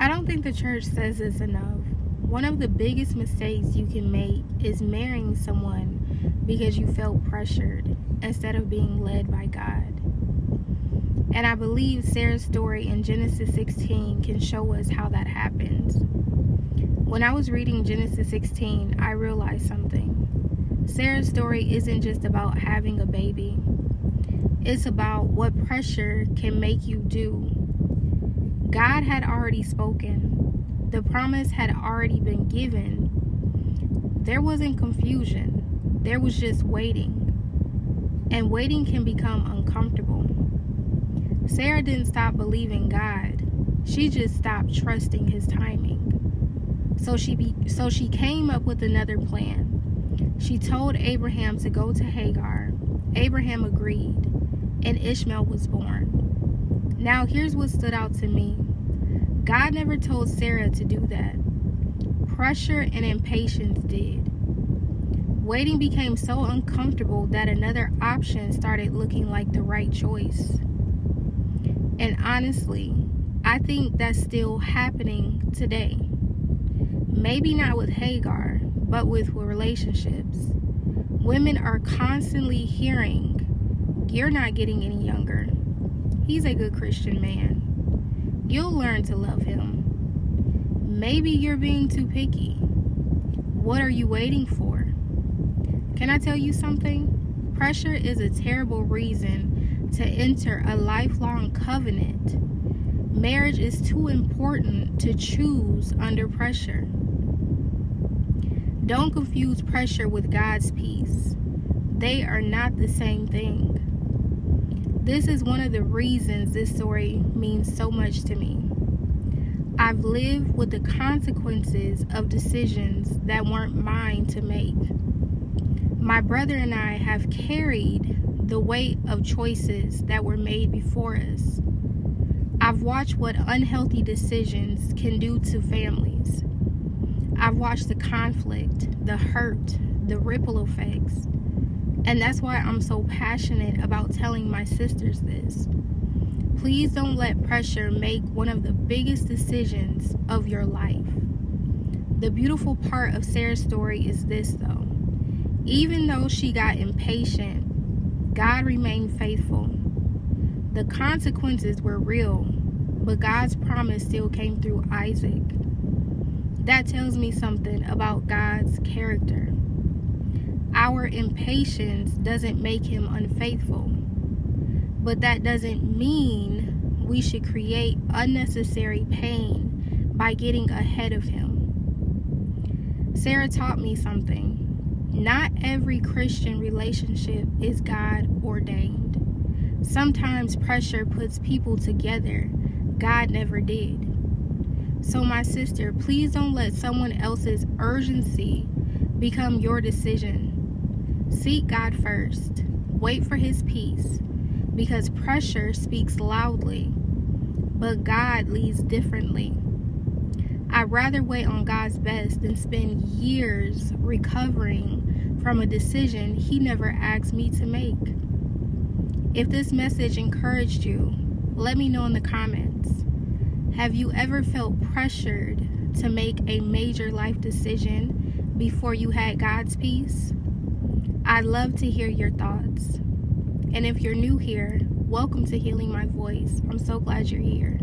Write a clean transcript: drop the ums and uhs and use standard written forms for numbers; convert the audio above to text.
I don't think the church says this enough. One of the biggest mistakes you can make is marrying someone because you felt pressured instead of being led by God. And I believe Sarah's story in Genesis 16 can show us how that happens. When I was reading Genesis 16, I realized something. Sarah's story isn't just about having a baby. It's about what pressure can make you do. God had already spoken. The promise had already been given. There wasn't confusion. There was just waiting. And waiting can become uncomfortable. Sarah didn't stop believing God. She just stopped trusting his timing. So she came up with another plan. She told Abraham to go to Hagar. Abraham agreed, and Ishmael was born. Now here's what stood out to me. God never told Sarah to do that. Pressure and impatience did. Waiting became so uncomfortable that another option started looking like the right choice. And honestly, I think that's still happening today. Maybe not with Hagar, but with relationships. Women are constantly hearing, "You're not getting any younger. He's a good Christian man. You'll learn to love him. Maybe you're being too picky. What are you waiting for?" Can I tell you something? Pressure is a terrible reason to enter a lifelong covenant. Marriage is too important to choose under pressure. Don't confuse pressure with God's peace. They are not the same thing. This is one of the reasons this story means so much to me. I've lived with the consequences of decisions that weren't mine to make. My brother and I have carried the weight of choices that were made before us. I've watched what unhealthy decisions can do to families. I've watched the conflict, the hurt, the ripple effects. And that's why I'm so passionate about telling my sisters this. Please don't let pressure make one of the biggest decisions of your life. The beautiful part of Sarah's story is this, though. Even though she got impatient, God remained faithful. The consequences were real, but God's promise still came through Isaac. That tells me something about God's character. Our impatience doesn't make him unfaithful, but that doesn't mean we should create unnecessary pain by getting ahead of him. Sarah taught me something. Not every Christian relationship is God ordained. Sometimes pressure puts people together. God never did. So my sister, please don't let someone else's urgency become your decision. Seek God first. Wait for his peace, because pressure speaks loudly, but God leads differently. I'd rather wait on God's best than spend years recovering from a decision he never asked me to make. If this message encouraged you, let me know in the comments. Have you ever felt pressured to make a major life decision before you had God's peace? I'd love to hear your thoughts. And if you're new here, welcome to Healing My Voice. I'm so glad you're here.